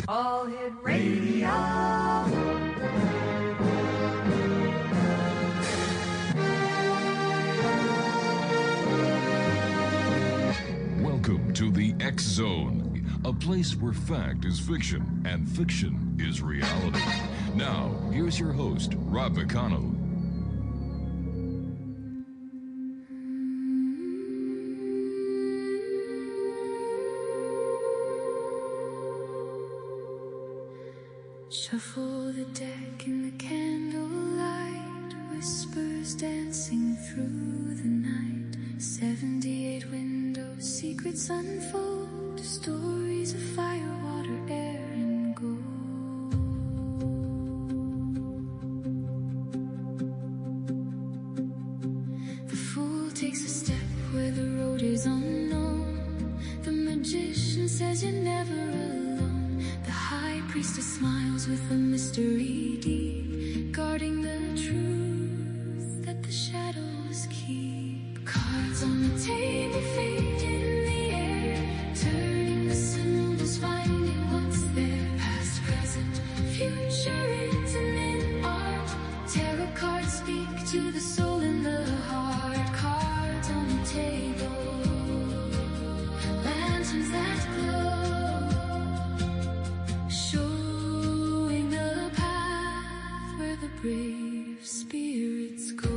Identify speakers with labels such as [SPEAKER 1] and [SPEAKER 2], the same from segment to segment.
[SPEAKER 1] All Hit Radio.
[SPEAKER 2] Welcome to the X Zone, a place where fact is fiction and fiction is reality. Now, here's your host, Rob McConnell.
[SPEAKER 3] Shuffle the deck in the candlelight, whispers dancing through the night. 78 windows, secrets unfold, stories of fire, water, air, and gold. The fool takes a step where the road is unknown. The magician says you're never alone. The high priestess smiles with a mystery deep, guarding the truth that the shadows keep. Cards on the table, fate in the air, turning the symbols, finding what's there. Past, present, future written in art. Tarot cards speak to the soul and the heart. Cards on the table, lanterns that glow, showing the path where the brave spirits go.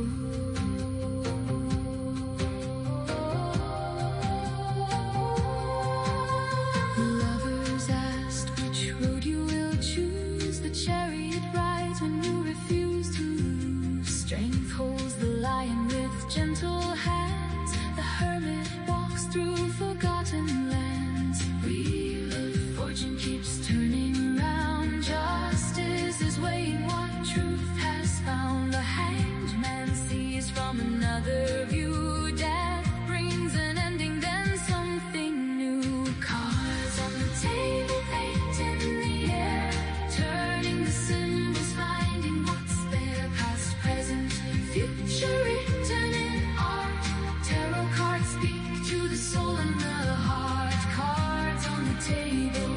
[SPEAKER 3] The lovers asked which road you will choose. The chariot rides when you refuse to lose. Strength holds the lion with gentle hands. The hermit walks through forgotten lands. Wheel of fortune keeps turning round. Justice is weighing what truth has found. The hanged man sees from another view. Death brings an ending, then something new. Cards on the table, fate in the air, turning the symbols, finding what's there. Past, present, future written in art. Tarot cards speak to the soul and the heart. Cards on the table,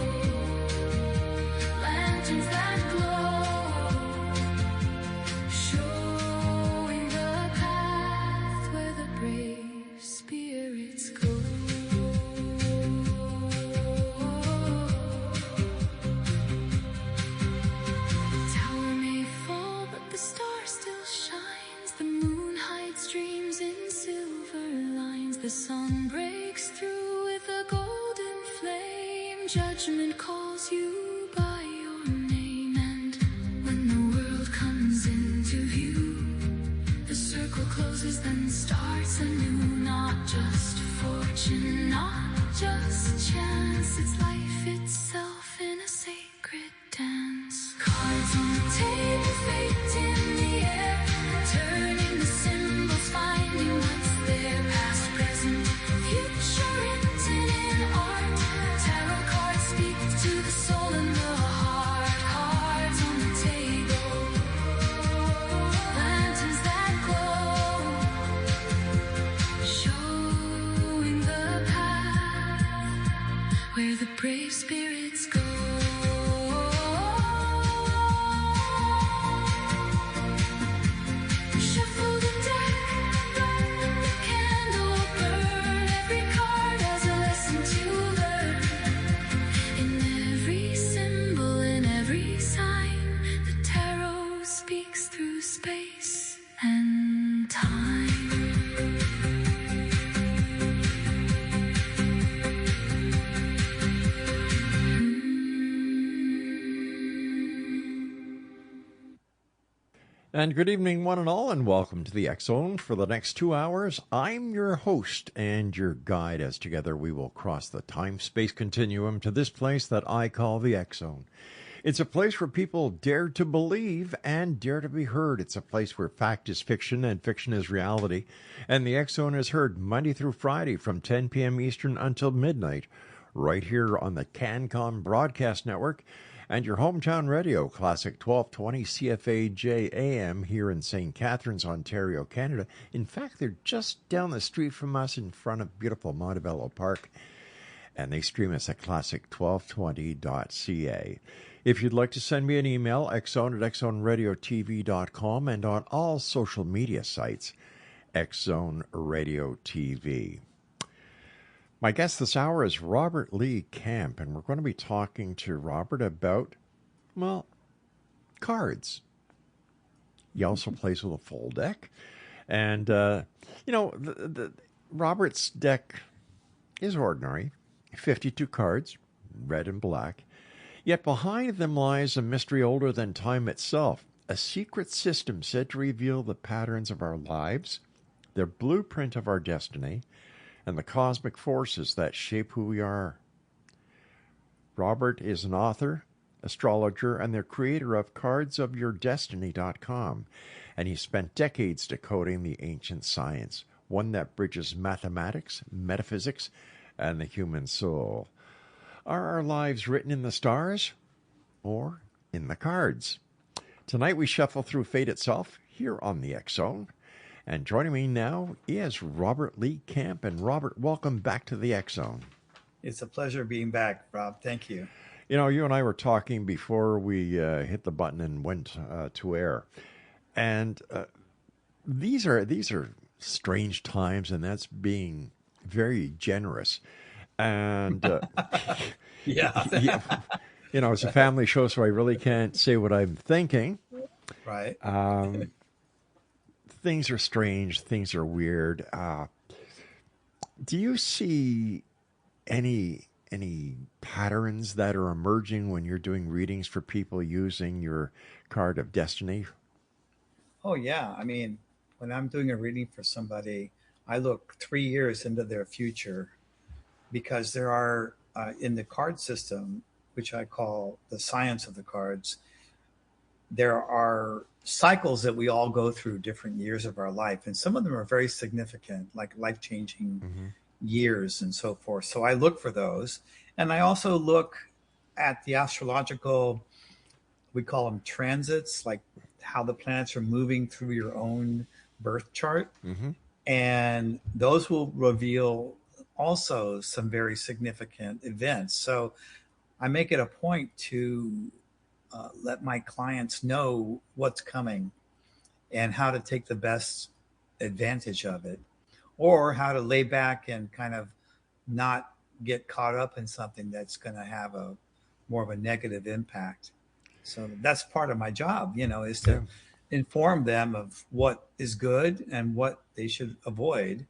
[SPEAKER 3] lanterns that glow, showing the path where the brave spirits go. The tower may fall, but the star still shines. The moon hides dreams in silver lines. The sun breaks through with a golden flame. Judgment calls you by your name. And when the world comes into view, the circle closes, then starts anew. Not just fortune, not just chance. It's life itself in a sacred dance. Cards on the table, fate in the air, turning the symbols, finding what's there. Past, present, future written in art. Tarot cards speak to the soul and the heart. Cards on the table, lanterns that glow, showing the path where the brave spirits go. Shuffle the deck, let the candle burn. Every card has a lesson to learn. In every symbol, in every sign, the tarot speaks through space and time.
[SPEAKER 4] And good evening, one and all, and welcome to the X Zone for the next 2 hours. I'm your host and your guide as together we will cross the time-space continuum to this place that I call the X Zone. It's a place where people dare to believe and dare to be heard. It's a place where fact is fiction and fiction is reality. And the X Zone is heard Monday through Friday from 10 p.m. Eastern until midnight, right here on the CanCom Broadcast Network and your hometown radio, Classic 1220 CFAJ AM here in St. Catharines, Ontario, Canada. In fact, they're just down the street from us in front of beautiful Montebello Park. and they stream us at classic1220.ca. If you'd like to send me an email, xzone@xzoneradiotv.com, and on all social media sites, Xzone Radio TV. My guest this hour is Robert Lee Camp, and we're going to be talking to Robert about, well, cards. He also plays with a full deck. And, Robert's deck is ordinary, 52 cards, red and black. Yet behind them lies a mystery older than time itself, a secret system said to reveal the patterns of our lives, the blueprint of our destiny, and the cosmic forces that shape who we are. Robert is an author, astrologer, and the creator of cardsofyourdestiny.com, and he spent decades decoding the ancient science, one that bridges mathematics, metaphysics, and the human soul. Are our lives written in the stars or in the cards? Tonight we shuffle through fate itself here on the X Zone. And joining me now is Robert Lee Camp. And Robert, welcome back to the X Zone.
[SPEAKER 5] It's a pleasure being back, Rob. Thank you.
[SPEAKER 4] You know, you and I were talking before we hit the button and went to air. And these are strange times, and that's being very generous. And,
[SPEAKER 5] Yeah.
[SPEAKER 4] It's a family show, so I really can't say what I'm thinking.
[SPEAKER 5] Right.
[SPEAKER 4] Things are strange. Things are weird. Do you see any patterns that are emerging when you're doing readings for people using your card of destiny?
[SPEAKER 5] Oh, yeah. I mean, when I'm doing a reading for somebody, I look 3 years into their future because there are, in the card system, which I call the science of the cards, there are cycles that we all go through different years of our life. And some of them are very significant, like life-changing years and so forth. So I look for those. And I also look at the astrological, we call them transits, like how the planets are moving through your own birth chart. And those will reveal also some very significant events. So I make it a point to let my clients know what's coming and how to take the best advantage of it, or how to lay back and kind of not get caught up in something that's going to have a more of a negative impact. So that's part of my job, is to inform them of what is good and what they should avoid.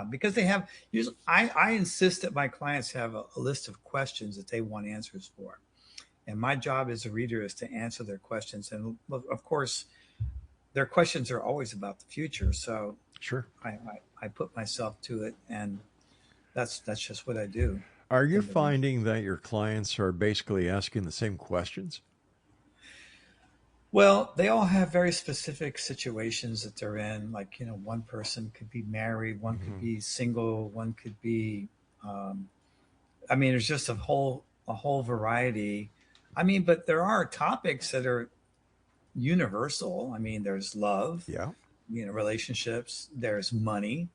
[SPEAKER 5] Because they have, usually, I insist that my clients have a list of questions that they want answers for. And my job as a reader is to answer their questions. And of course, their questions are always about the future. So
[SPEAKER 4] sure,
[SPEAKER 5] I put myself to it, and that's just what I do.
[SPEAKER 4] Are you finding that your clients are basically asking the same questions?
[SPEAKER 5] Well, they all have very specific situations that they're in. Like, one person could be married, one could be single, one could be, there's just a whole variety. But there are topics that are universal. There's love, relationships, there's money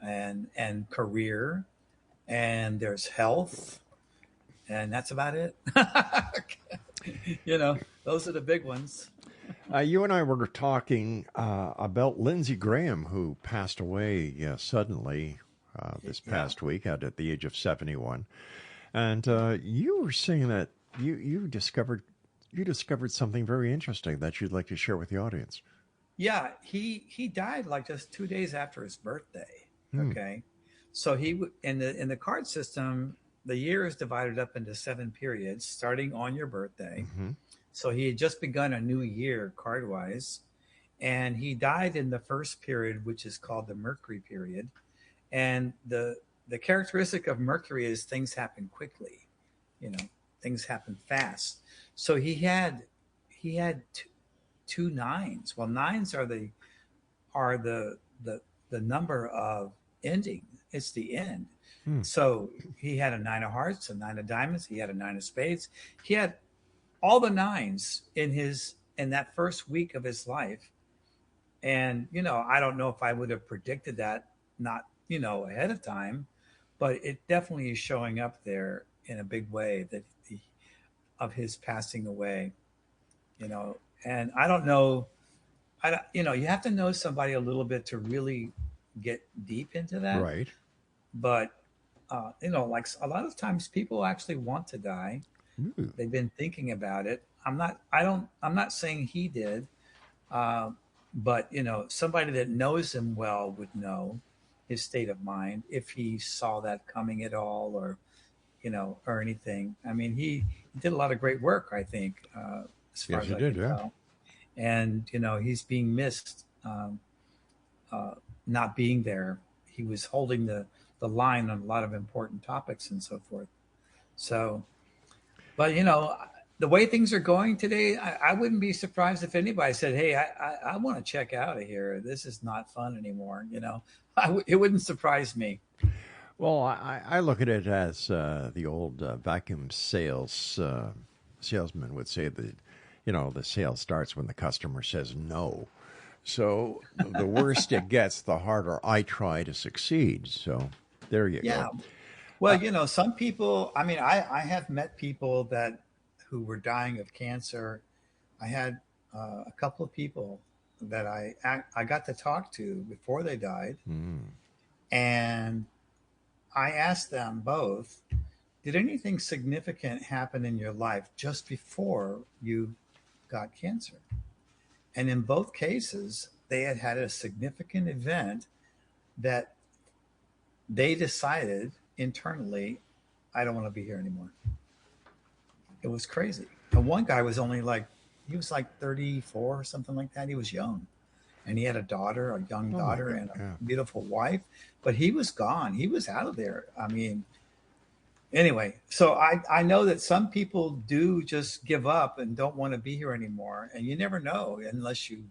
[SPEAKER 5] and career, and there's health, and that's about it. Those are the big ones.
[SPEAKER 4] You and I were talking about Lindsey Graham, who passed away suddenly this past week at the age of 71. And you were saying that you discovered something very interesting that you'd like to share with the audience.
[SPEAKER 5] Yeah, he died like just 2 days after his birthday. Okay, so he in the card system, the year is divided up into 7 periods, starting on your birthday. So he had just begun a new year card wise, and he died in the first period, which is called the Mercury period. And the characteristic of Mercury is things happen quickly, things happen fast. So he had two nines. Well, nines are the number of ending. It's the end. So he had a 9 of hearts, a 9 of diamonds. He had a 9 of spades. He had all the nines in that first week of his life. And, I don't know if I would have predicted that, not, ahead of time, but it definitely is showing up there in a big way that of his passing away, and I don't know. You have to know somebody a little bit to really get deep into that.
[SPEAKER 4] Right.
[SPEAKER 5] But like a lot of times people actually want to die.
[SPEAKER 4] Ooh.
[SPEAKER 5] They've been thinking about it. I'm not saying he did, but somebody that knows him well would know his state of mind if he saw that coming at all, or anything. I mean, he did a lot of great work, I think, as far
[SPEAKER 4] Yes,
[SPEAKER 5] as
[SPEAKER 4] he
[SPEAKER 5] I
[SPEAKER 4] did.
[SPEAKER 5] can
[SPEAKER 4] Yeah.
[SPEAKER 5] tell. And he's being missed, not being there. He was holding the line on a lot of important topics and so forth. So, but the way things are going today, I wouldn't be surprised if anybody said, "Hey, I want to check out of here. This is not fun anymore." It wouldn't surprise me.
[SPEAKER 4] Well, I look at it as the old vacuum salesman would say that, the sale starts when the customer says no. So the worse it gets, the harder I try to succeed. So there you
[SPEAKER 5] Yeah.
[SPEAKER 4] go.
[SPEAKER 5] Well, some people. I mean, I have met people who were dying of cancer. I had a couple of people that I got to talk to before they died, and I asked them both, did anything significant happen in your life just before you got cancer? And in both cases, they had a significant event that they decided internally, I don't want to be here anymore. It was crazy. And one guy was he was like 34 or something like that. He was young. And he had a young daughter, and a beautiful wife, but he was gone. He was out of there. I mean, anyway, so I know that some people do just give up and don't want to be here anymore. And you never know unless you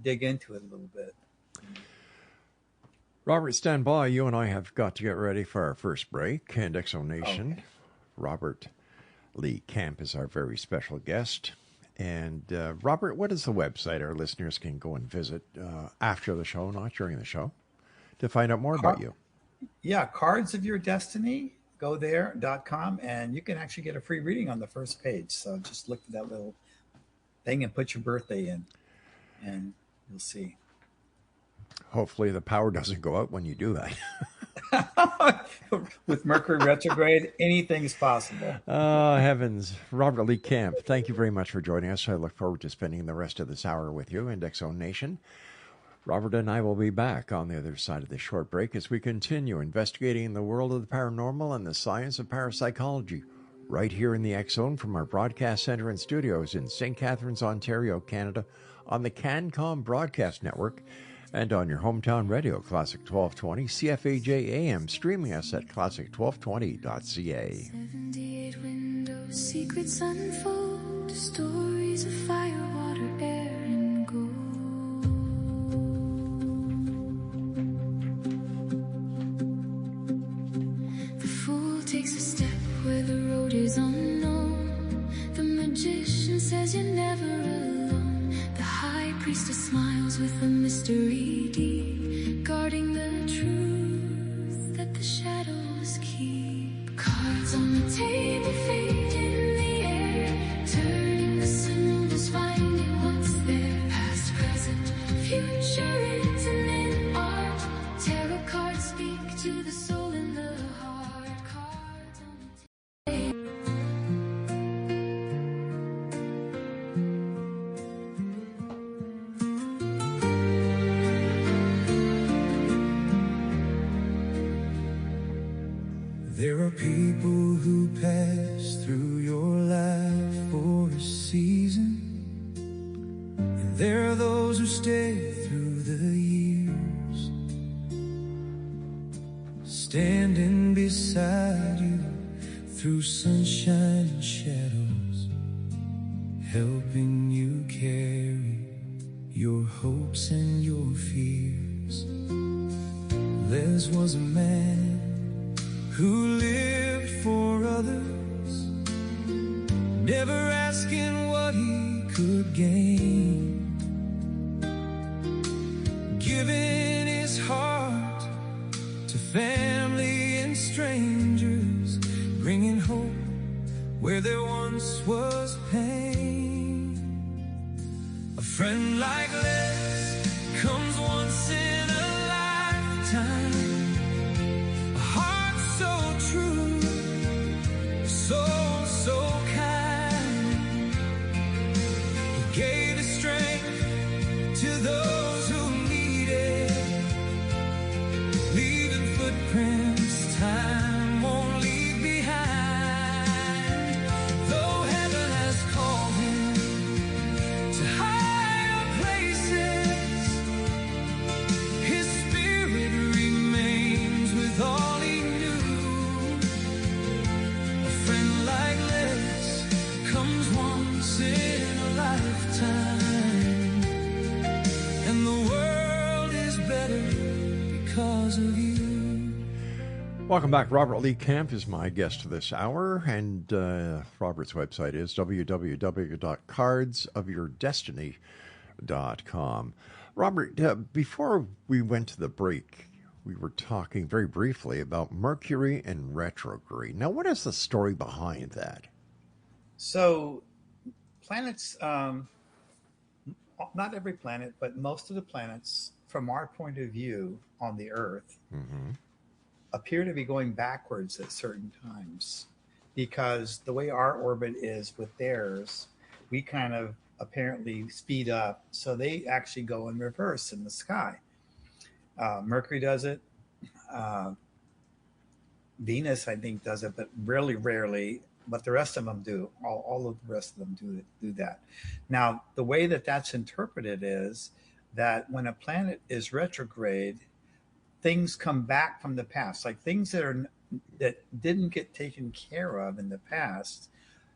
[SPEAKER 5] dig into it a little bit.
[SPEAKER 4] Robert, stand by. You and I have got to get ready for our first break. And Exo Nation,
[SPEAKER 5] Okay.
[SPEAKER 4] Robert Lee Camp is our very special guest. And Robert, what is the website our listeners can go and visit after the show, not during the show, to find out more about you?
[SPEAKER 5] Yeah, Cards of Your Destiny. Go there.com, and you can actually get a free reading on the first page. So just look for that little thing and put your birthday in, and you'll see.
[SPEAKER 4] Hopefully the power doesn't go out when you do that.
[SPEAKER 5] With Mercury retrograde, anything's possible.
[SPEAKER 4] Heavens. Robert Lee Camp, thank you very much for joining us. I look forward to spending the rest of this hour with you and Exo Nation. Robert and I will be back on the other side of this short break as we continue investigating the world of the paranormal and the science of parapsychology right here in the X Zone from our broadcast center and studios in St. Catharines, Ontario, Canada, on the CanCom Broadcast Network, and on your hometown radio, Classic 1220, CFAJ AM, streaming us at classic1220.ca.
[SPEAKER 3] 78 windows, secrets unfold, stories of fire, water, air, and gold. The fool takes a step where the road is unknown. The magician says you're never alone. The high priestess smiles with a mystery deep, guarding the truth that the shadows keep. Cards on the table, fate in the air, turning the symbols, finding what's there. Past, present, future, written in art. Tarot cards speak to the soul and the heart. Cards on the table.
[SPEAKER 6] There are people who pass through your life for a season, and there are those who stay through the years, standing beside you through sunshine and shadows, helping you carry your hopes and your fears. Les was a man who lived for others, never asking what he could gain, giving his heart to family and strangers. bringing hope where there once was pain. A friend like this comes once in a lifetime. A heart so true, so kind. He gave his strength to those who need it, leaving footprints time won't leave behind. Though heaven has called him to higher places, his spirit remains with all he knew. A friend like this comes once in a lifetime, and the world is better because of you.
[SPEAKER 4] Welcome back. Robert Lee Camp is my guest this hour, and Robert's website is www.cardsofyourdestiny.com. Robert, before we went to the break, we were talking very briefly about Mercury and retrograde. Now, what is the story behind that?
[SPEAKER 5] So planets, not every planet, but most of the planets, from our point of view on the Earth, appear to be going backwards at certain times, because the way our orbit is with theirs, we kind of apparently speed up, so they actually go in reverse in the sky. Mercury does it. Venus, I think, does it, but really rarely. But the rest of them do. All of the rest of them do that. Now, the way that that's interpreted is that when a planet is retrograde, things come back from the past, like things that didn't get taken care of in the past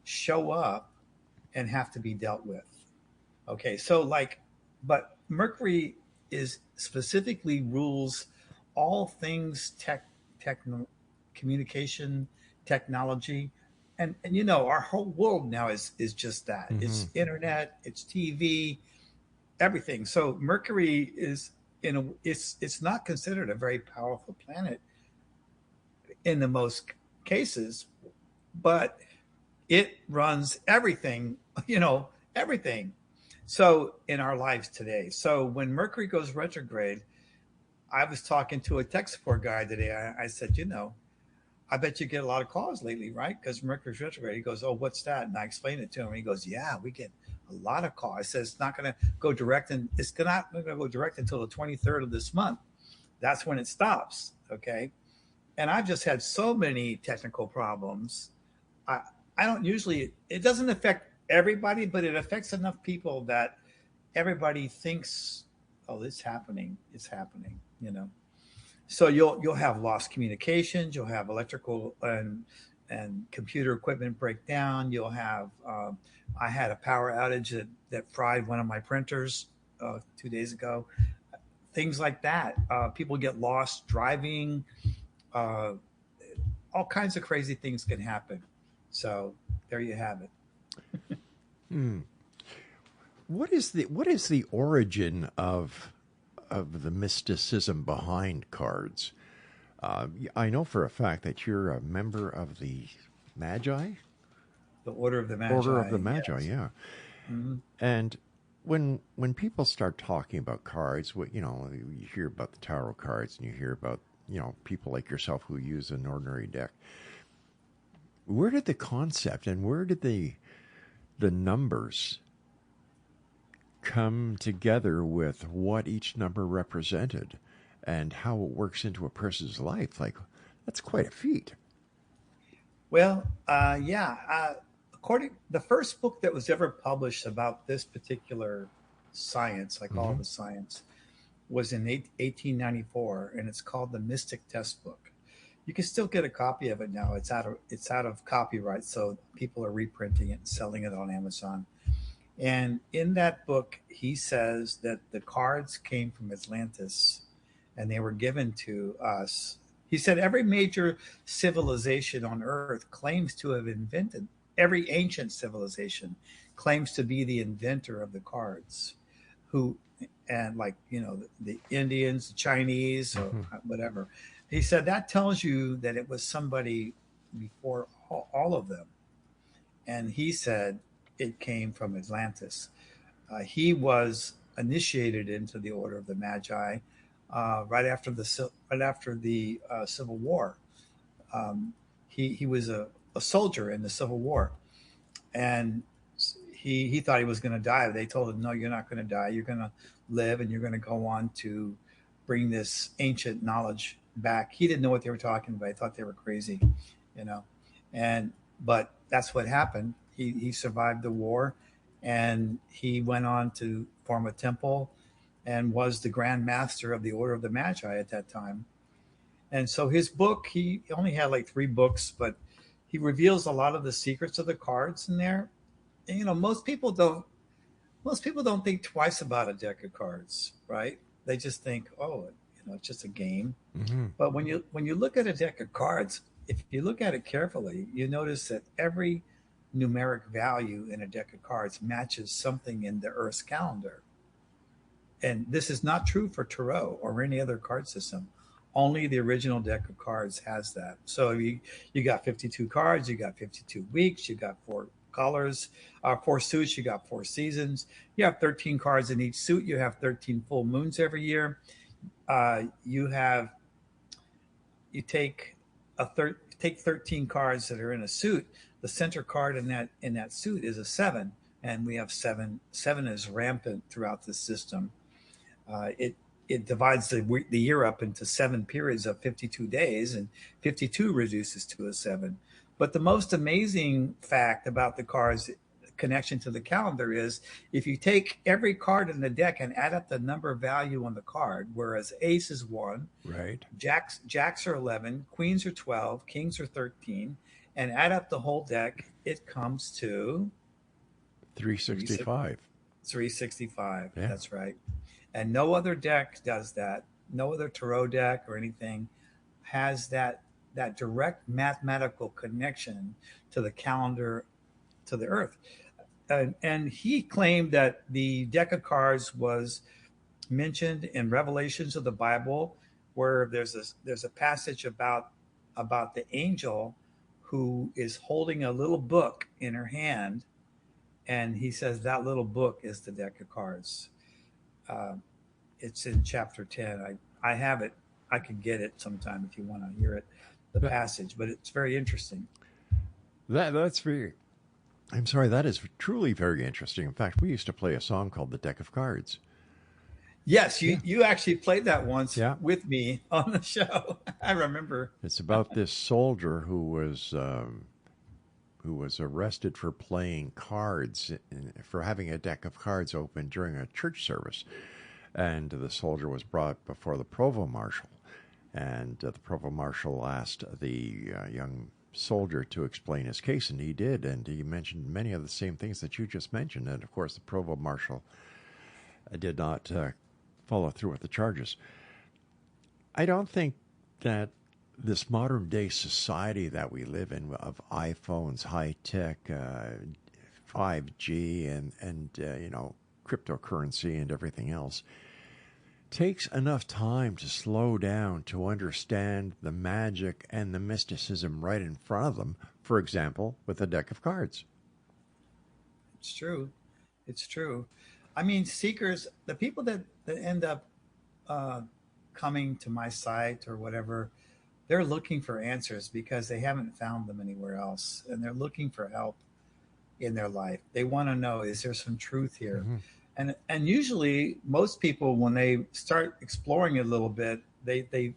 [SPEAKER 5] show up and have to be dealt with. Okay, so but Mercury is specifically rules all things communication, technology, and our whole world now is just that. It's internet, it's TV, everything. So Mercury is it's not considered a very powerful planet in the most cases, but it runs everything, everything. So in our lives today. So when Mercury goes retrograde, I was talking to a tech support guy today. I said, I bet you get a lot of calls lately, right? Because Mercury's retrograde. He goes, oh, what's that? And I explained it to him. He goes, yeah, we get a lot of calls. I said, it's not going to go direct, and it's not going to go direct until the 23rd of this month. That's when it stops, okay? And I've just had so many technical problems. I don't usually, it doesn't affect everybody, but it affects enough people that everybody thinks, oh, it's happening. So you'll have lost communications, you'll have electrical and computer equipment break down. You'll have, I had a power outage that fried one of my printers 2 days ago. Things like that. People get lost driving. All kinds of crazy things can happen. So there you have it.
[SPEAKER 4] What is the origin of the mysticism behind cards? I know for a fact that you're a member of the Magi.
[SPEAKER 5] The Order of the Magi.
[SPEAKER 4] Order of the Magi,
[SPEAKER 5] yes.
[SPEAKER 4] yeah. And when people start talking about cards, you hear about the tarot cards, and you hear about people like yourself who use an ordinary deck. Where did the concept and where did the numbers come together with what each number represented and how it works into a person's life? Like, that's quite a feat.
[SPEAKER 5] Well, according the first book that was ever published about this particular science, I call it the science, was in 1894, and it's called the Mystic Test Book. You can still get a copy of it now. It's out of copyright, so people are reprinting it and selling it on Amazon. And in that book, he says that the cards came from Atlantis and they were given to us. He said every major civilization on Earth claims to have invented, every ancient civilization claims to be the inventor of the cards, the Indians, the Chinese, or whatever. He said that tells you that it was somebody before all of them. And he said it came from Atlantis. He was initiated into the Order of the Magi right after the Civil War. He was a soldier in the Civil War, and he thought he was going to die. They told him, "No, you're not going to die. You're going to live, and you're going to go on to bring this ancient knowledge back." He didn't know what they were talking about. He thought they were crazy, you know. But that's what happened. He survived the war, and he went on to form a temple, and was the Grand Master of the Order of the Magi at that time. And so his book, he only had like 3 books, but he reveals a lot of the secrets of the cards in there. And, you know, most people don't think twice about a deck of cards, right? They just think, oh, you know, it's just a game.
[SPEAKER 4] Mm-hmm.
[SPEAKER 5] But when you look at a deck of cards, if you look at it carefully, you notice that every numeric value in a deck of cards matches something in the Earth's calendar. And this is not true for Tarot or any other card system. Only the original deck of cards has that. So you got 52 cards, you got 52 weeks, you got 4 colors, 4 suits, you got 4 seasons. You have 13 cards in each suit. You have 13 full moons every year. You take 13 cards that are in a suit. The center card in that suit is a 7, and we have 7. 7 is rampant throughout the system. It divides the year up into 7 periods of 52 days, and 52 reduces to a 7. But the most amazing fact about the cards' connection to the calendar is if you take every card in the deck and add up the number value on the card, whereas ace is 1,
[SPEAKER 4] Right.
[SPEAKER 5] jacks are 11, queens are 12, kings are 13, and add up the whole deck, it comes to
[SPEAKER 4] 365.
[SPEAKER 5] 365.
[SPEAKER 4] Yeah.
[SPEAKER 5] That's right. And no other deck does that. No other Tarot deck or anything has that direct mathematical connection to the calendar, to the Earth. And he claimed that the deck of cards was mentioned in Revelations of the Bible, where there's a passage about the angel who is holding a little book in her hand, and he says that little book is the deck of cards. It's in chapter 10. I have it. I could get it sometime if you want to hear it, the passage, but it's very interesting.
[SPEAKER 4] That's very. I'm sorry. That is truly very interesting. In fact, we used to play a song called "The Deck of Cards."
[SPEAKER 5] Yes, you actually played that once
[SPEAKER 4] Yeah.
[SPEAKER 5] with me on the show. I remember.
[SPEAKER 4] It's about this soldier who was arrested for playing cards, for having a deck of cards open during a church service. And the soldier was brought before the provost marshal. And the provost marshal asked the young soldier to explain his case, and he did. And he mentioned many of the same things that you just mentioned. And, of course, the provost marshal did not follow through with the charges. I don't think that this modern day society that we live in of iPhones, high tech, 5G, and cryptocurrency and everything else takes enough time to slow down to understand the magic and the mysticism right in front of them. For example, with a deck of cards.
[SPEAKER 5] It's true. It's true. I mean, seekers, the people that end up coming to my site or whatever, they're looking for answers because they haven't found them anywhere else, and they're looking for help in their life. They want to know, is there some truth here?
[SPEAKER 4] Mm-hmm.
[SPEAKER 5] And usually most people, when they start exploring it a little bit, they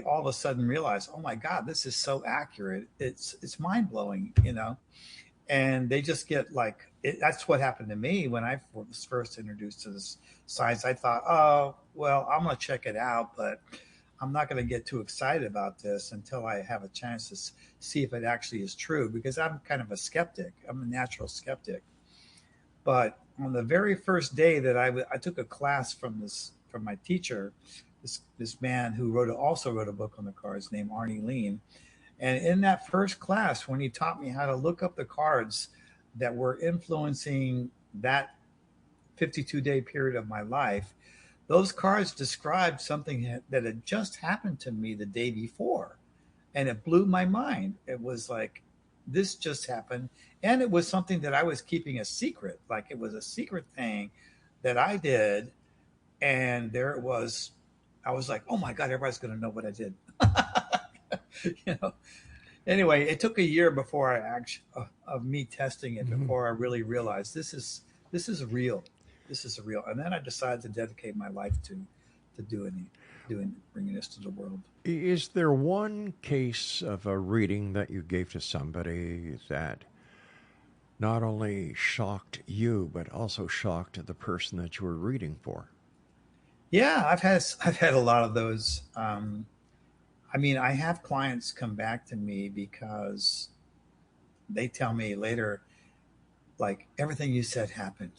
[SPEAKER 5] all of a sudden realize, oh my God, this is so accurate. It's mind blowing, you know? And they just get like, that's what happened to me when I was first introduced to this science. I thought, oh, well, I'm going to check it out, but I'm not going to get too excited about this until I have a chance to see if it actually is true, because I'm kind of a skeptic. I'm a natural skeptic. But on the very first day that I took a class from my teacher, this man who also wrote a book on the cards named Arnie Lean. And in that first class, when he taught me how to look up the cards that were influencing that 52-day period of my life, those cards described something that had just happened to me the day before. And it blew my mind. It was like, this just happened. And it was something that I was keeping a secret. Like it was a secret thing that I did. And there it was. I was like, oh my God, everybody's going to know what I did. you know, anyway, it took a year before I actually of me testing it before I really realized this is real. This is real. And then I decided to dedicate my life to bringing this to the world.
[SPEAKER 4] Is there one case of a reading that you gave to somebody that not only shocked you but also shocked the person that you were reading for?
[SPEAKER 5] Yeah, I've had a lot of those. I mean, I have clients come back to me because they tell me later, like, everything you said happened.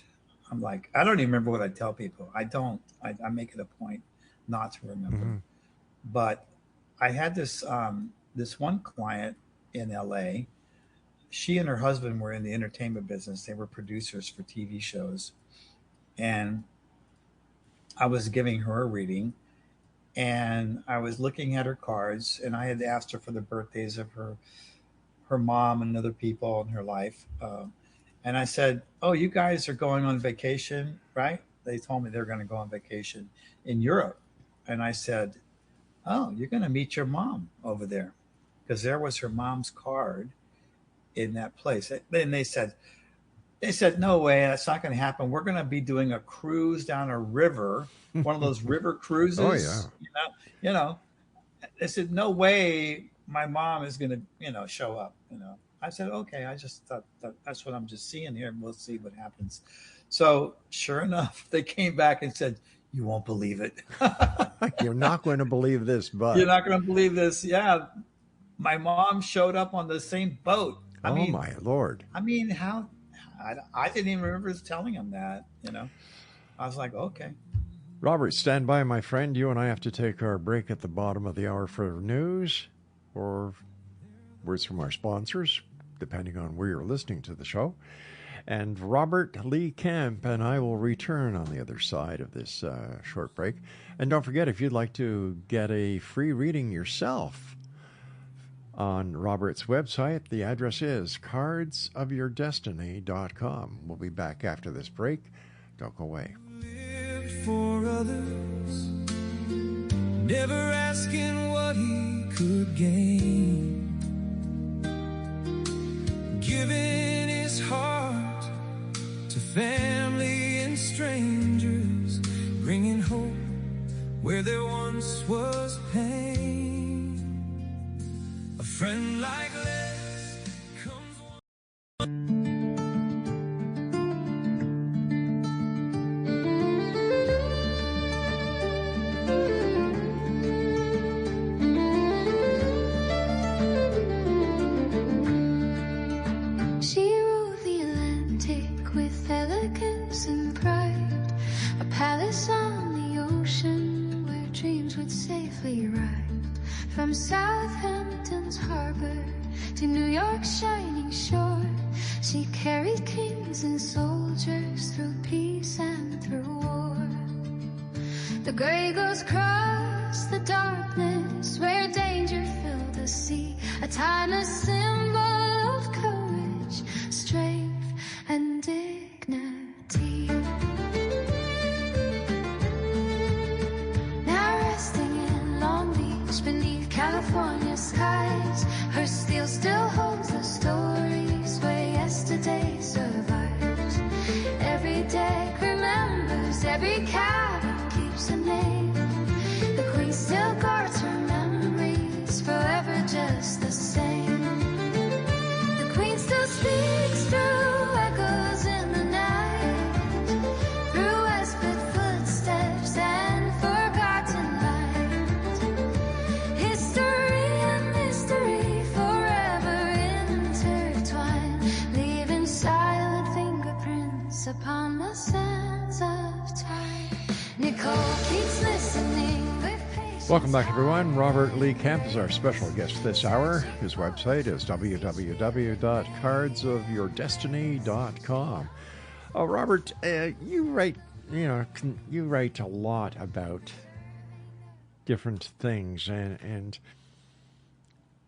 [SPEAKER 5] I'm like, I don't even remember what I tell people. I don't. I make it a point not to remember. But I had this this one client in LA. She and her husband were in the entertainment business. They were producers for TV shows. And I was giving her a reading, and I was looking at her cards, and I had asked her for the birthdays of her mom and other people in her life. And I said, oh, you guys are going on vacation, right? They told me they're going to go on vacation in Europe. And I said, oh, you're going to meet your mom over there, because there was her mom's card in that place. And they said, no way, that's not going to happen. We're going to be doing a cruise down a river, one of those river cruises.
[SPEAKER 4] Oh, yeah.
[SPEAKER 5] You know, they said, no way my mom is going to, show up. I said, okay, I just thought that's what I'm just seeing here, and we'll see what happens. So sure enough, they came back and said, you won't believe it.
[SPEAKER 4] You're not going to believe this, but
[SPEAKER 5] you're not going to believe this. Yeah. My mom showed up on the same boat. I mean,
[SPEAKER 4] my Lord.
[SPEAKER 5] I mean, how, I didn't even remember telling him that, I was like, okay.
[SPEAKER 4] Robert, stand by, my friend. You and I have to take our break at the bottom of the hour for news or words from our sponsors, depending on where you're listening to the show. And Robert Lee Camp and I will return on the other side of this short break. And don't forget, if you'd like to get a free reading yourself on Robert's website, the address is cardsofyourdestiny.com. We'll be back after this break. Don't go away.
[SPEAKER 6] Lived for others, never asking what he could gain, giving his heart to family and strangers, bringing hope where there once was pain. A friend like Les comes one.
[SPEAKER 3] She ruled the Atlantic with elegance and pride, a palace on the ocean where dreams would safely ride. From Southampton's harbor to New York's shining shore, she carried kings and soldiers through peace and through war. The gray ghost crossed the darkness where danger filled the sea, a timeless symbol of courage, strength, and dignity. Now resting in Long Beach beneath California skies, her steel still holds the stories where yesterday survives. Every deck remembers, every cabin keeps a name. The Queen still guards her memories, forever just the same. The Queen still speaks through echoes in the night, through whispered footsteps and forgotten light. History and mystery forever intertwined, leaving silent fingerprints upon the sands of time. Nicole keeps listening with patience.
[SPEAKER 4] Welcome back, everyone. Robert Lee Camp is our special guest this hour. His website is www.cardsofyourdestiny.com. Robert, you write a lot about different things, and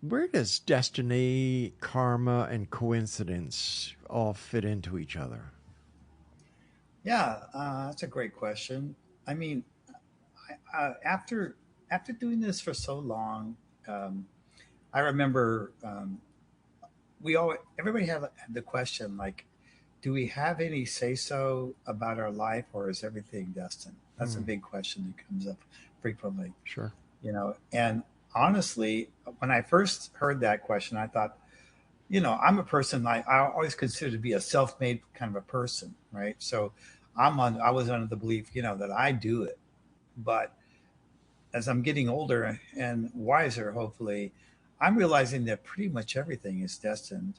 [SPEAKER 4] Where does destiny, karma, and coincidence all fit into each other?
[SPEAKER 5] Yeah, that's a great question. I mean, after doing this for so long, um, I remember everybody had the question like, do we have any say so about our life, or is everything destined? That's a
[SPEAKER 4] Hmm,
[SPEAKER 5] big question that comes up frequently,
[SPEAKER 4] sure.
[SPEAKER 5] And honestly, when I first heard that question, I thought, I'm a person I always consider to be a self-made kind of a person, right? So I was under the belief, that I do it. But as I'm getting older and wiser, hopefully, I'm realizing that pretty much everything is destined.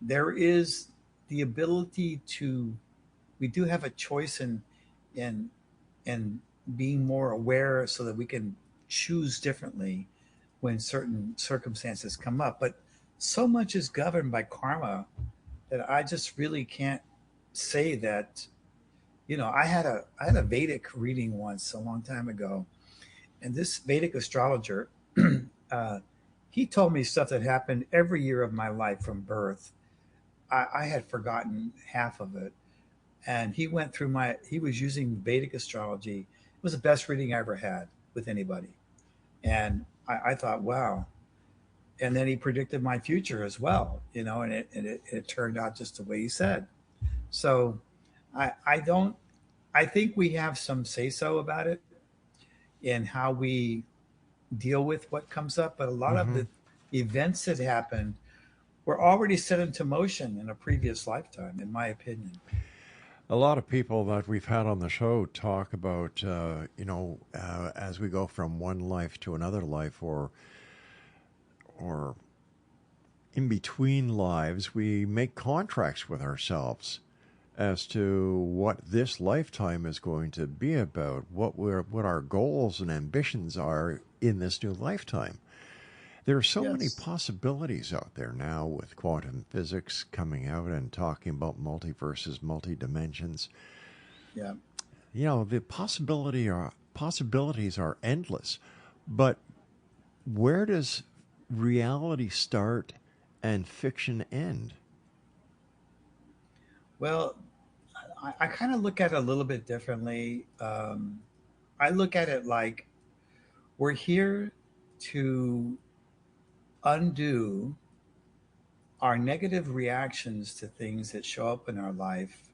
[SPEAKER 5] There is the ability to we do have a choice in in being more aware so that we can choose differently when certain circumstances come up. But so much is governed by karma that I just really can't say that. I had a Vedic reading once a long time ago, and this Vedic astrologer, uh, he told me stuff that happened every year of my life from birth. I had forgotten half of it, and he was using Vedic astrology. It was the best reading I ever had with anybody, and I thought, wow. And then he predicted my future as well, and it turned out just the way he said. So I don't I think we have some say so about it in how we deal with what comes up, but a lot of
[SPEAKER 4] Hmm.
[SPEAKER 5] the events that happened were already set into motion in a previous lifetime, in my opinion.
[SPEAKER 4] A lot of people that we've had on the show talk about, as we go from one life to another life, or in between lives, we make contracts with ourselves as to what this lifetime is going to be about, what our goals and ambitions are in this new lifetime. There are so many
[SPEAKER 5] Yes.
[SPEAKER 4] possibilities out there now with quantum physics coming out and talking about multiverses, multi-dimensions.
[SPEAKER 5] Yeah.
[SPEAKER 4] The possibilities are endless. But where does reality start and fiction end?
[SPEAKER 5] Well, I kind of look at it a little bit differently. I look at it like we're here to undo our negative reactions to things that show up in our life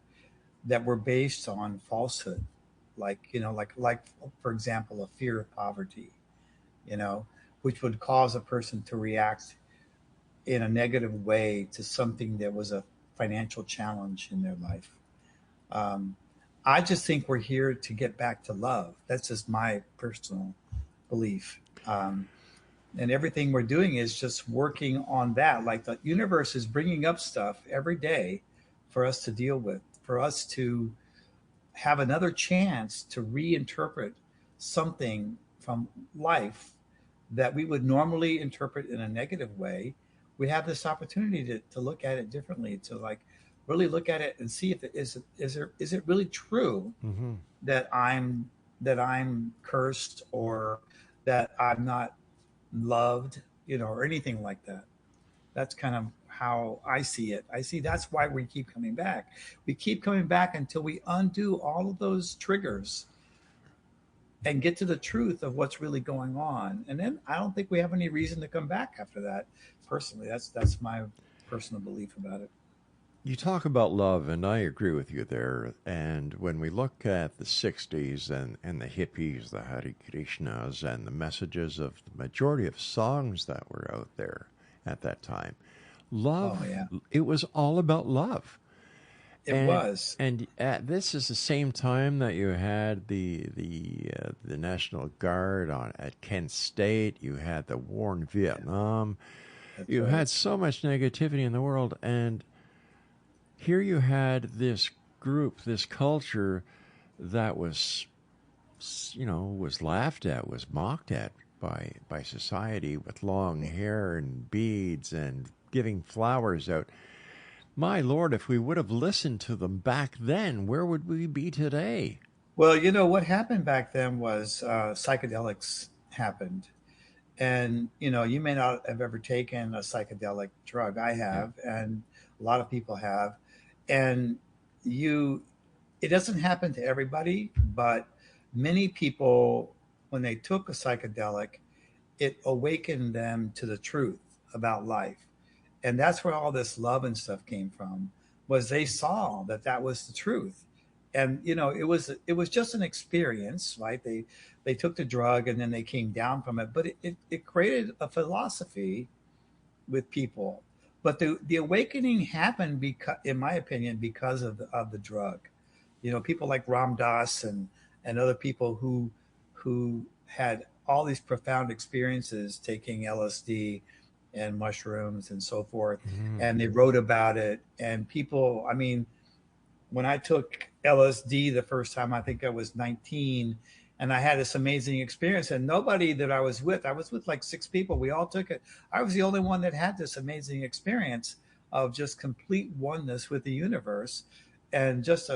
[SPEAKER 5] that were based on falsehood, like for example, a fear of poverty, you know, which would cause a person to react in a negative way to something that was a financial challenge in their life. Um, I just think we're here to get back to love. That's just my personal belief. And everything we're doing is just working on that. Like the universe is bringing up stuff every day for us to deal with, for us to have another chance to reinterpret something from life that we would normally interpret in a negative way. We have this opportunity to look at it differently, to like really look at it and see if is it really true
[SPEAKER 4] Hmm.
[SPEAKER 5] that I'm cursed, or that I'm not loved, or anything like that. That's kind of how I see it. I see that's why we keep coming back. We keep coming back until we undo all of those triggers and get to the truth of what's really going on. And then I don't think we have any reason to come back after that. Personally, that's my personal belief about it.
[SPEAKER 4] You talk about love, and I agree with you there. And when we look at the 60s and the hippies, the Hare Krishnas, and the messages of the majority of songs that were out there at that time,
[SPEAKER 5] Oh
[SPEAKER 4] love,
[SPEAKER 5] yeah,
[SPEAKER 4] it was all about love.
[SPEAKER 5] it
[SPEAKER 4] And
[SPEAKER 5] was.
[SPEAKER 4] this is the same time that you had the National Guard at Kent State. You had the war in Vietnam.
[SPEAKER 5] That's
[SPEAKER 4] You
[SPEAKER 5] right.
[SPEAKER 4] had so much negativity in the world, and here you had this group, this culture that was laughed at, was mocked at by society, with long hair and beads and giving flowers out. My Lord, if we would have listened to them back then, where would we be today?
[SPEAKER 5] Well, what happened back then was psychedelics happened, And you may not have ever taken a psychedelic drug. I
[SPEAKER 4] Yeah.
[SPEAKER 5] have, and a lot of people have. And you it doesn't happen to everybody, but many people, when they took a psychedelic, it awakened them to the truth about life. And that's where all this love and stuff came from, was they saw that that was the truth. And it was just an experience, right? They took the drug and then they came down from it, but it created a philosophy with people. But the awakening happened, because, in my opinion, because of the drug. People like Ram Dass and other people who had all these profound experiences taking LSD and mushrooms and so forth,
[SPEAKER 4] Mm.
[SPEAKER 5] and they wrote about it. And people, I mean, when I took LSD the first time, I think I was 19, and I had this amazing experience. And nobody that I was with like six people. We all took it. I was the only one that had this amazing experience of just complete oneness with the universe, and just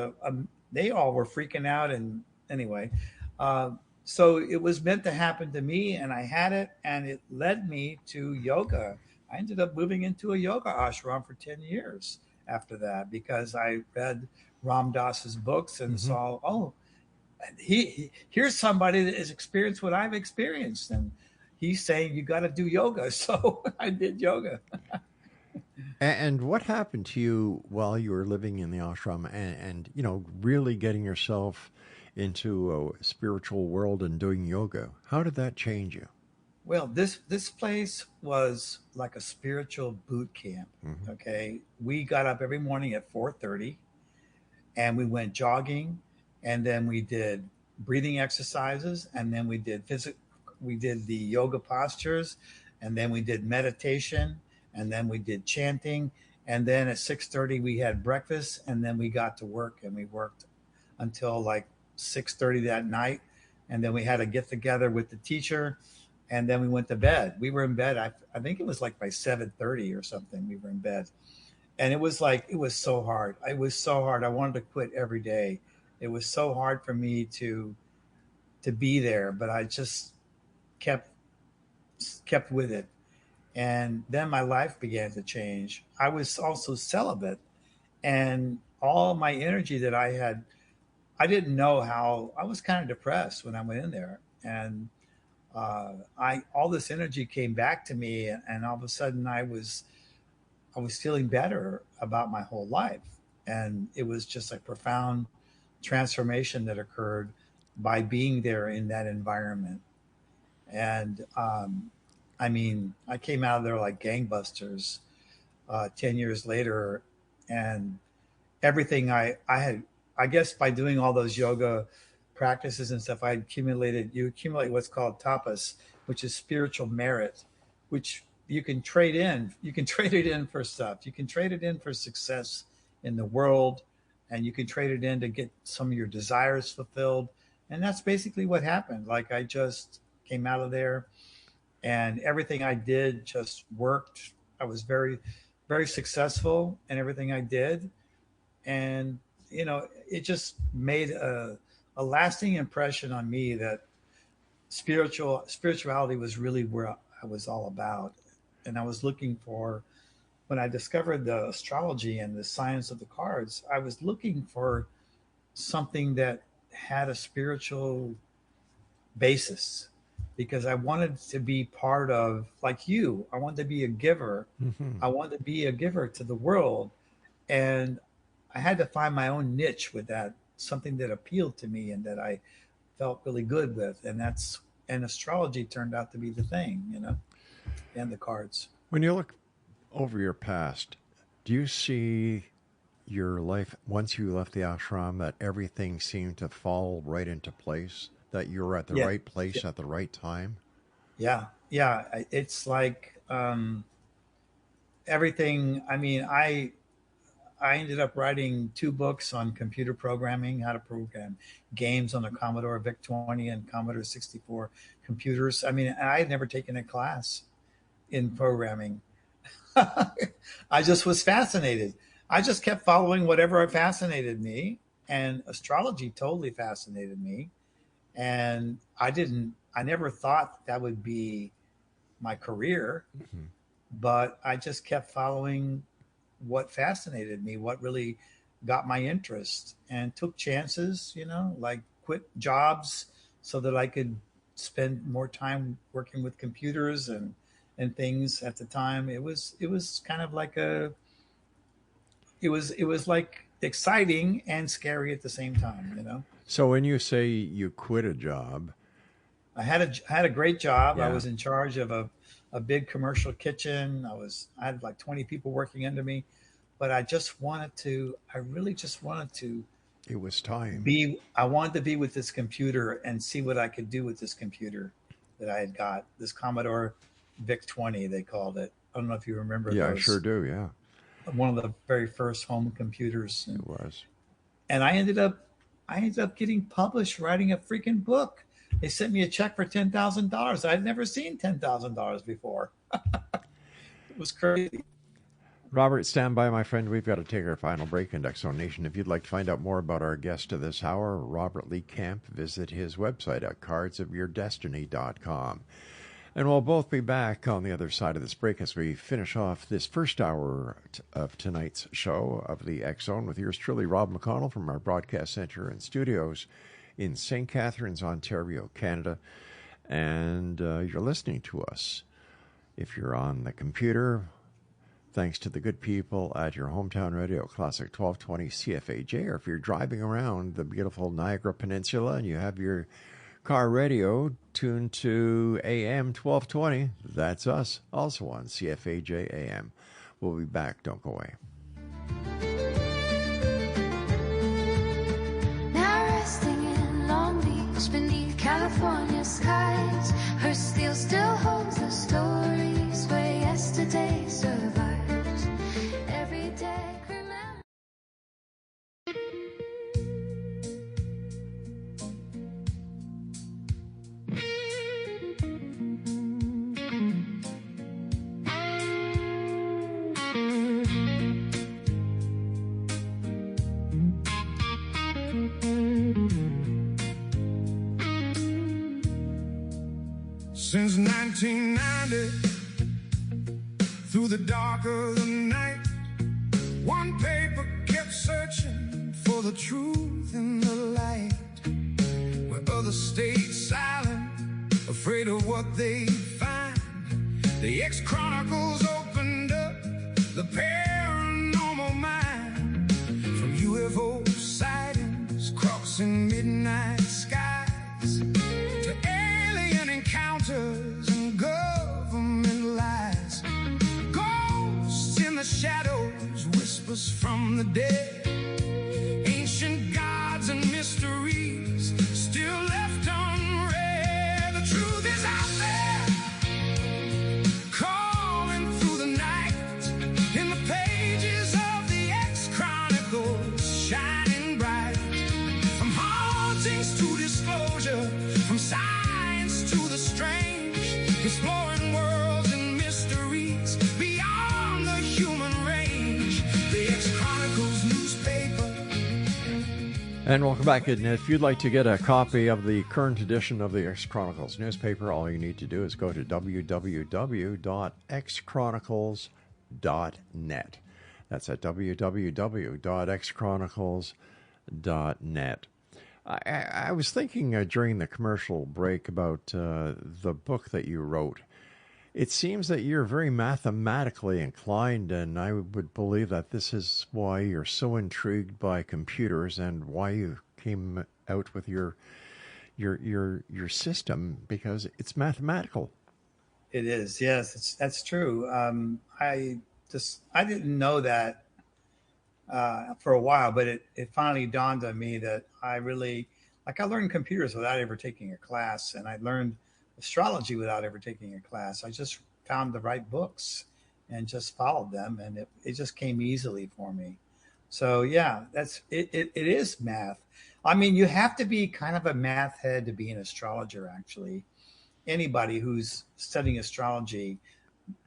[SPEAKER 5] they all were freaking out. And anyway, uh, so it was meant to happen to me, and I had it, and it led me to yoga. I ended up moving into a yoga ashram for 10 years after that, because I read Ram Dass's books and
[SPEAKER 4] Hmm.
[SPEAKER 5] saw, oh, here's somebody that has experienced what I've experienced, and he's saying you got to do yoga. So I did yoga.
[SPEAKER 4] And what happened to you while you were living in the ashram and really getting yourself into a spiritual world and doing yoga? How did that change you?
[SPEAKER 5] Well, this place was like a spiritual boot camp.
[SPEAKER 4] Hmm.
[SPEAKER 5] Okay, we got up every morning at 4:30, and we went jogging, and then we did breathing exercises, and then we did the yoga postures, and then we did meditation, and then we did chanting, and then at 6:30 we had breakfast, and then we got to work, and we worked until like 6:30 that night, and then we had a get together with the teacher, and then we went to bed. We were in bed. I think it was like by 7:30 or something. We were in bed, and it was so hard. It was so hard. I wanted to quit every day. It was so hard for me to be there, but I just kept kept with it. And then my life began to change. I was also celibate, and all my energy that I had, I didn't know how. I was kind of depressed when I went in there, and I all this energy came back to me, and all of a sudden I was feeling better about my whole life. And it was just a profound transformation that occurred by being there in that environment. And I mean, I came out of there like gangbusters 10 years later. And everything I had, I guess by doing all those yoga practices and stuff, you accumulate what's called tapas, which is spiritual merit, which you can trade in. You can trade it in for stuff. You can trade it in for success in the world, and you can trade it in to get some of your desires fulfilled. And that's basically what happened. Like, I just came out of there, and everything I did just worked. I was very, very successful in everything I did, and it just made a lasting impression on me that spirituality was really where I was all about. And I was looking for, when I discovered the astrology and the science of the cards, I was looking for something that had a spiritual basis, because I wanted to be part of, like you, I wanted to be a giver.
[SPEAKER 4] Hmm.
[SPEAKER 5] I wanted to be a giver to the world, and I had to find my own niche with that, something that appealed to me and that I felt really good with. And astrology turned out to be the thing, and the cards.
[SPEAKER 4] When you look over your past, do you see your life once you left the ashram that everything seemed to fall right into place, that you were at the
[SPEAKER 5] Yeah.
[SPEAKER 4] right place at the right time?
[SPEAKER 5] Yeah. Yeah. It's like everything. I mean, I ended up writing two books on computer programming, how to program games on the Commodore VIC-20 and Commodore 64 computers. I mean, I had never taken a class in programming. I just was fascinated. I just kept following whatever fascinated me, and astrology totally fascinated me. And I never thought that would be my career, but I just kept following what fascinated me, what really got my interest, and took chances, like quit jobs so that I could spend more time working with computers and things. At the time, it was kind of like it was like exciting and scary at the same time.
[SPEAKER 4] So when you say you quit a job,
[SPEAKER 5] I had a great job. I
[SPEAKER 4] yeah,
[SPEAKER 5] was in charge of a big commercial kitchen. I had like 20 people working under me, but I really just wanted to
[SPEAKER 4] it was time.
[SPEAKER 5] I wanted to be with this computer and see what I could do with this computer that I had got, this Commodore VIC-20, they called it. I don't know if you remember
[SPEAKER 4] Yeah, I
[SPEAKER 5] those.
[SPEAKER 4] sure do. Yeah,
[SPEAKER 5] One of the very first home computers.
[SPEAKER 4] it was.
[SPEAKER 5] And I ended up getting published, writing a freaking book. They sent me a check for $10,000. I'd never seen $10,000 before. It was crazy.
[SPEAKER 4] Robert, stand by, my friend. We've got to take our final break in X Zone Nation. If you'd like to find out more about our guest of this hour, Robert Lee Camp, visit his website at cardsofyourdestiny.com. And we'll both be back on the other side of this break as we finish off this first hour of tonight's show of the X Zone with yours truly, Rob McConnell, from our broadcast center and studios in St. Catharines, Ontario, Canada. And you're listening to us. If you're on the computer, thanks to the good people at your hometown radio, Classic 1220 CFAJ, or if you're driving around the beautiful Niagara Peninsula and you have your car radio tuned to AM 1220, that's us, also on CFAJ AM. We'll be back. Don't go away.
[SPEAKER 3] Now resting in Long Beach beneath California skies, her steel still holds the stories where yesterday survives. Every day remember.
[SPEAKER 6] Since 1990, through the dark of the night, one paper kept searching for the truth in the light, where others stayed silent, afraid of what they'd find. The X-Chronicles opened up the paranormal mind, from UFO sightings crossing midnight skies to alien encounters and government lies. Ghosts in the shadows, whispers from the dead, ancient gods and mysteries still left unread. The truth is out there, calling through the night, in the pages of the X-Chronicles, shining bright. From hauntings to disclosure, from science to the strange, exploring worlds and mysteries beyond the human range. The X-Chronicles newspaper.
[SPEAKER 4] And welcome back. And if you'd like to get a copy of the current edition of the X-Chronicles newspaper, all you need to do is go to www.xchronicles.net. That's at www.xchronicles.net. I was thinking during the commercial break about the book that you wrote. It seems that you're very mathematically inclined, and I would believe that this is why you're so intrigued by computers and why you came out with your system, because it's mathematical.
[SPEAKER 5] It is, yes, that's true. I didn't know that for a while, but it finally dawned on me that I learned computers without ever taking a class, and I learned astrology without ever taking a class. I just found the right books and just followed them, and it just came easily for me. So yeah, it is math. I mean, you have to be kind of a math head to be an astrologer, actually. Anybody who's studying astrology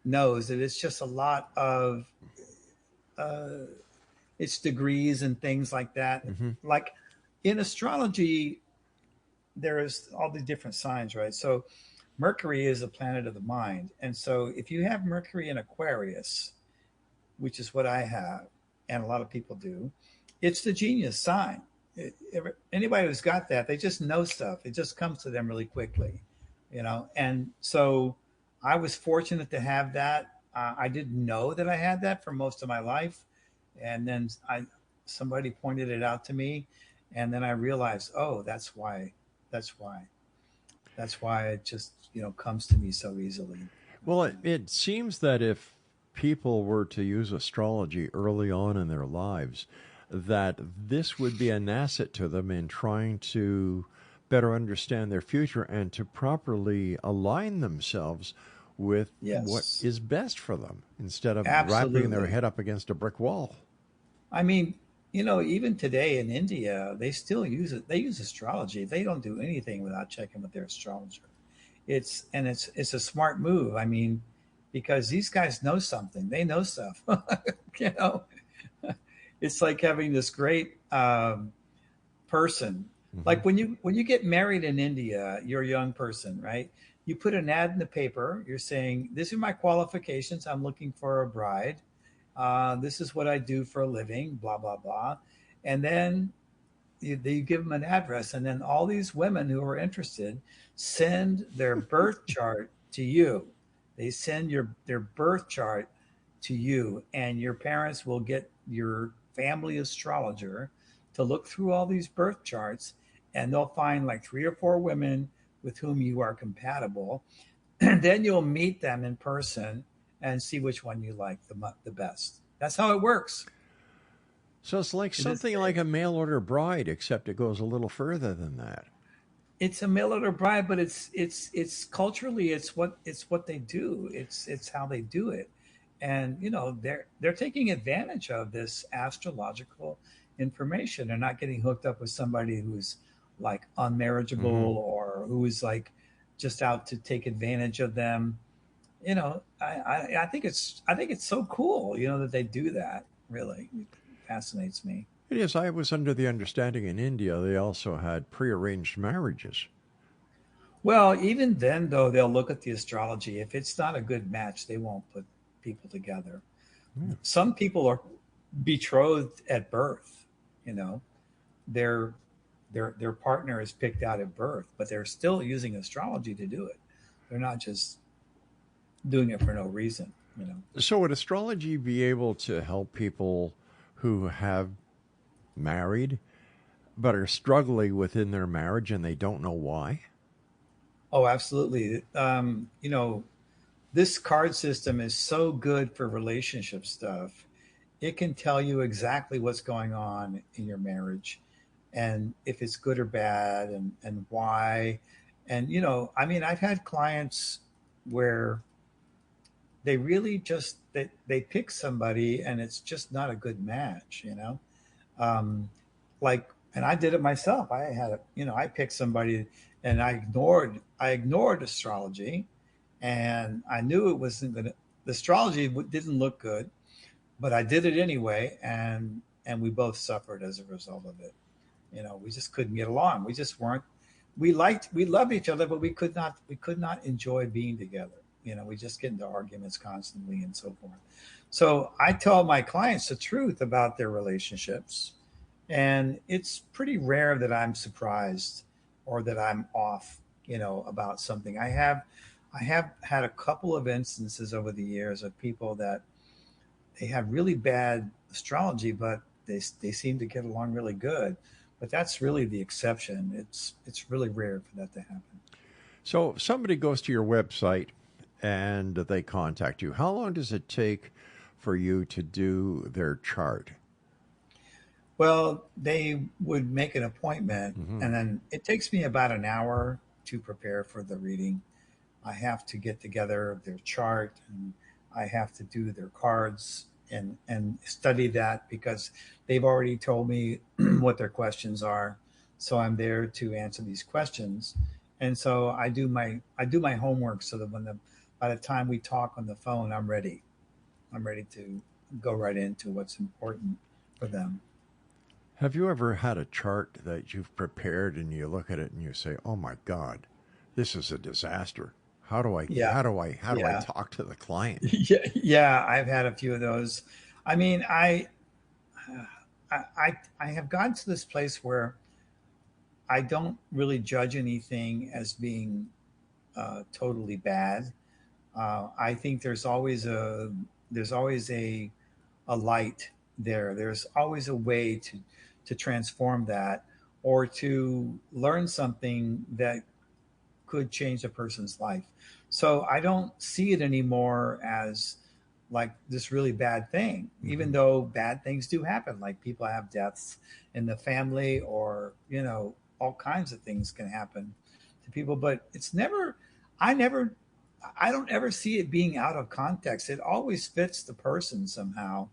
[SPEAKER 5] knows that it's just a lot of it's degrees and things like that.
[SPEAKER 4] Mm-hmm.
[SPEAKER 5] Like in astrology, there is all the different signs, right? So Mercury is the planet of the mind. And so if you have Mercury in Aquarius, which is what I have, and a lot of people do, it's the genius sign. Anybody who's got that, they just know stuff. It just comes to them really quickly, you know. And so I was fortunate to have that. I didn't know that I had that for most of my life, and then somebody pointed it out to me, and then I realized, oh, that's why. That's why. That's why it just comes to me so easily.
[SPEAKER 4] Well, it seems that if people were to use astrology early on in their lives, that this would be an asset to them in trying to better understand their future and to properly align themselves with what
[SPEAKER 5] Yes,
[SPEAKER 4] is best for them instead of wrapping their
[SPEAKER 5] absolutely.
[SPEAKER 4] head up against a brick wall.
[SPEAKER 5] I mean, even today in India, they still use it. They use astrology. They don't do anything without checking with their astrologer. It's a smart move. I mean, because these guys know something. They know stuff. you know, it's like having this great person.
[SPEAKER 4] Hmm.
[SPEAKER 5] Like when you get married in India, you're a young person, right? You put an ad in the paper. You're saying, "These are my qualifications. I'm looking for a bride. This is what I do for a living." Blah blah blah, and then you give them an address, and then all these women who are interested send their birth chart to you. They send their birth chart to you, and your parents will get your family astrologer to look through all these birth charts, and they'll find like three or four women with whom you are compatible. And then you'll meet them in person and see which one you like the best. That's how it works.
[SPEAKER 4] So it's like
[SPEAKER 5] To this
[SPEAKER 4] something
[SPEAKER 5] day.
[SPEAKER 4] like a mail order bride, except it goes a little further than that.
[SPEAKER 5] It's a mail order bride, but it's culturally it's what they do. It's how they do it, and they're taking advantage of this astrological information. They're not getting hooked up with somebody who's like unmarriageable
[SPEAKER 4] Hmm.
[SPEAKER 5] or who is like just out to take advantage of them. I think it's so cool, that they do that. Really, it fascinates me.
[SPEAKER 4] It is. I was under the understanding in India they also had prearranged marriages.
[SPEAKER 5] Well, even then, though, they'll look at the astrology. If it's not a good match, they won't put people together.
[SPEAKER 4] Yeah.
[SPEAKER 5] Some people are betrothed at birth. You know, their their partner is picked out at birth, but they're still using astrology to do it. They're not just doing it for no reason.
[SPEAKER 4] So would astrology be able to help people who have married but are struggling within their marriage and they don't know why?
[SPEAKER 5] Oh, absolutely. This card system is so good for relationship stuff. It can tell you exactly what's going on in your marriage and if it's good or bad and why. And, I mean, I've had clients where they really just they pick somebody and it's just not a good match. um, like, and I did it myself. I had I picked somebody and I ignored astrology, and I knew it wasn't gonna. The astrology didn't look good, but I did it anyway, and we both suffered as a result of it. We just couldn't get along. We just weren't. We loved each other, but we could not enjoy being together. We just get into arguments constantly and so forth. So I tell my clients the truth about their relationships, and it's pretty rare that I'm surprised or that I'm off, about something. I have had a couple of instances over the years of people that they have really bad astrology, but they seem to get along really good. But that's really the exception. It's really rare for that to happen.
[SPEAKER 4] So if somebody goes to your website and they contact you, how long does it take for you to do their chart?
[SPEAKER 5] Well, they would make an appointment,
[SPEAKER 4] Hmm.
[SPEAKER 5] and then it takes me about an hour to prepare for the reading. I have to get together their chart, and I have to do their cards and study that because they've already told me what their questions are. So I'm there to answer these questions. And so I do my homework so that by the time we talk on the phone, I'm ready. I'm ready to go right into what's important for them.
[SPEAKER 4] Have you ever had a chart that you've prepared and you look at it and you say, oh my God, this is a disaster?
[SPEAKER 5] Yeah.
[SPEAKER 4] how do I
[SPEAKER 5] Yeah.
[SPEAKER 4] talk to the client?
[SPEAKER 5] Yeah. I've had a few of those. I mean, I have gotten to this place where I don't really judge anything as being totally bad. I think there's always a light there. There's always a way to transform that or to learn something that could change a person's life. So I don't see it anymore as like this really bad thing, even
[SPEAKER 4] Hmm.
[SPEAKER 5] though bad things do happen. Like people have deaths in the family, or all kinds of things can happen to people. But it's never, I never, I don't ever see it being out of context. It always fits the person somehow.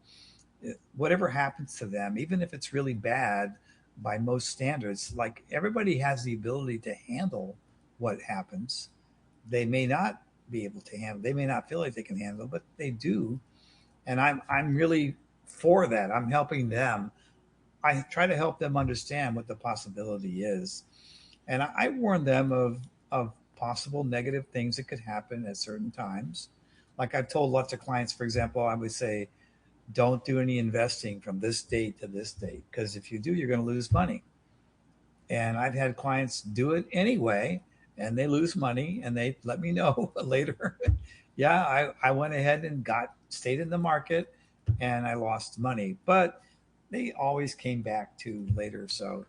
[SPEAKER 5] Whatever happens to them, even if it's really bad by most standards, like everybody has the ability to handle what happens. They may not be able to handle. They may not feel like they can handle, but they do. And I'm really for that. I'm helping them. I try to help them understand what the possibility is, and I warn them of possible negative things that could happen at certain times. Like I've told lots of clients, for example, I would say, don't do any investing from this date to this date, because if you do, you're going to lose money. And I've had clients do it anyway, and they lose money, and they let me know later. Yeah, I went ahead and stayed in the market, and I lost money, but they always came back to later. So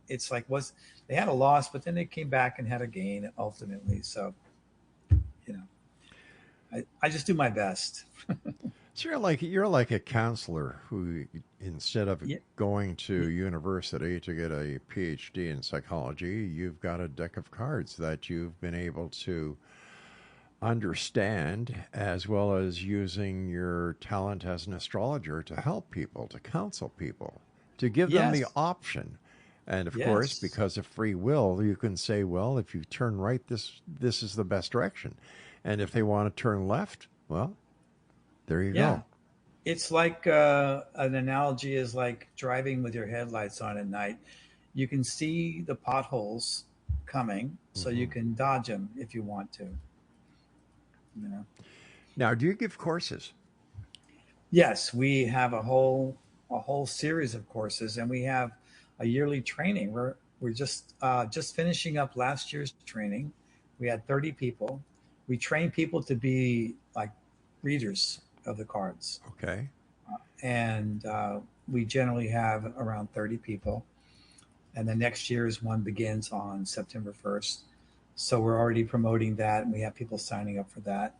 [SPEAKER 5] it's like was they had a loss, but then they came back and had a gain ultimately. So you know, I just do my best.
[SPEAKER 4] So you're like a counselor who, instead of
[SPEAKER 5] Yeah,
[SPEAKER 4] going to university to get a PhD in psychology, you've got a deck of cards that you've been able to understand, as well as using your talent as an astrologer to help people, to counsel people, to give them the
[SPEAKER 5] yes,
[SPEAKER 4] option. And of course,
[SPEAKER 5] yes,
[SPEAKER 4] because of free will, you can say, well, if you turn right, this is the best direction. And if they want to turn left, well, there you
[SPEAKER 5] yeah.
[SPEAKER 4] go.
[SPEAKER 5] It's like an analogy is like driving with your headlights on at night. You can see the potholes coming, so you
[SPEAKER 4] Hmm.
[SPEAKER 5] can dodge them if you want to. You know.
[SPEAKER 4] Now, do you give courses?
[SPEAKER 5] Yes, we have a whole series of courses, and we have a yearly training. We're just finishing up last year's training. We had 30 people. We train people to be like readers of the cards,
[SPEAKER 4] Okay.
[SPEAKER 5] and we generally have around 30 people. And the next year's one begins on September 1st. So we're already promoting that, and we have people signing up for that.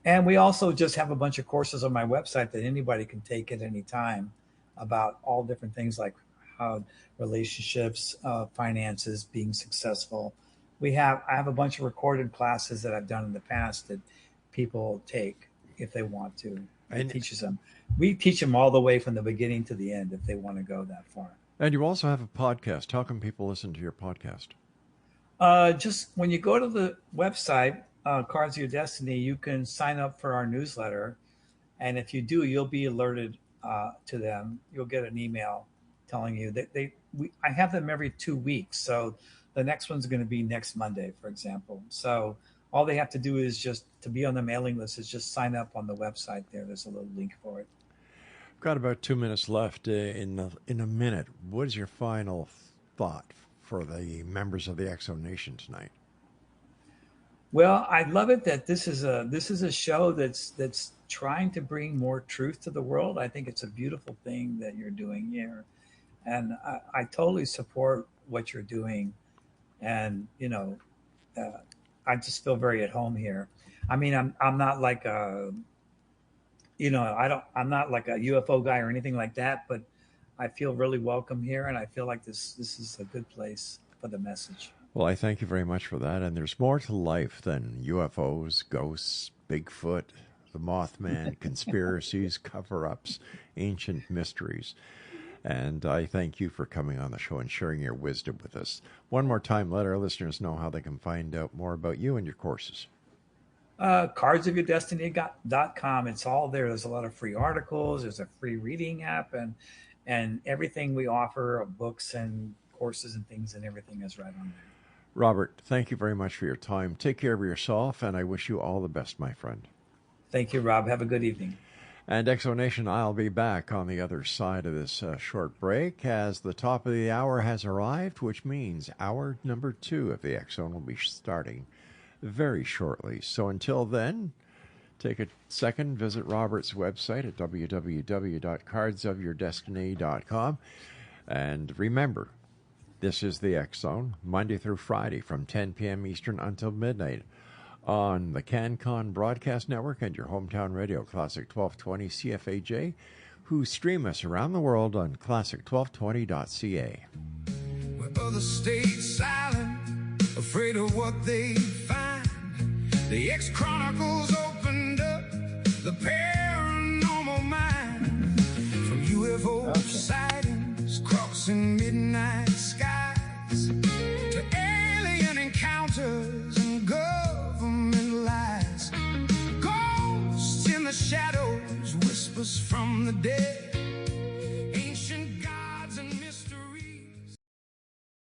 [SPEAKER 5] And we also just have a bunch of courses on my website that anybody can take at any time about all different things like how relationships, finances, being successful. I have a bunch of recorded classes that I've done in the past that people take if they want to. It
[SPEAKER 4] And
[SPEAKER 5] teaches them. We teach them all the way from the beginning to the end if they want to go that far.
[SPEAKER 4] and you also have a podcast. How can people listen to your podcast?
[SPEAKER 5] Just when you go to the website, Cards of Your Destiny, you can sign up for our newsletter. And if you do, you'll be alerted to them. You'll get an email telling you that I have them every 2 weeks. So the next one's going to be next Monday, for example. So all they have to do is just to be on the mailing list is just sign up on the website there. There's a little link for it.
[SPEAKER 4] Got about 2 minutes left in a minute. What is your final thought for the members of the Exo Nation tonight?
[SPEAKER 5] Well, I love it that this is a show that's trying to bring more truth to the world. I think it's a beautiful thing that you're doing here, and I totally support what you're doing. And uh, I just feel very at home here. I mean, I'm not like I'm not like a UFO guy or anything like that, but I feel really welcome here, and I feel like this is a good place for the message.
[SPEAKER 4] Well, I thank you very much for that. And there's more to life than UFOs, ghosts, Bigfoot, the Mothman, conspiracies, cover ups, ancient mysteries. And I thank you for coming on the show and sharing your wisdom with us. One more time, let our listeners know how they can find out more about you and your courses.
[SPEAKER 5] Cardsofyourdestiny.com. It's all there. There's a lot of free articles. There's a free reading app, and everything we offer of books and courses and things and everything is right on there.
[SPEAKER 4] Robert, thank you very much for your time. Take care of yourself, and I wish you all the best, my friend.
[SPEAKER 5] Thank you, Rob. Have a good evening.
[SPEAKER 4] And Exonation, I'll be back on the other side of this short break as the top of the hour has arrived, which means hour number 2 of the X-Zone will be starting very shortly. So until then, take a second, visit Robert's website at www.cardsofyourdestiny.com. And remember, this is the X-Zone, Monday through Friday from 10 p.m. Eastern until midnight on the CanCon Broadcast Network and your hometown radio, Classic 1220 CFAJ, who stream us around the world on classic1220.ca.
[SPEAKER 6] Where others stayed silent, afraid of what they find. The X-Chronicles opened up the paranormal mind. From UFO sightings, crossing midnight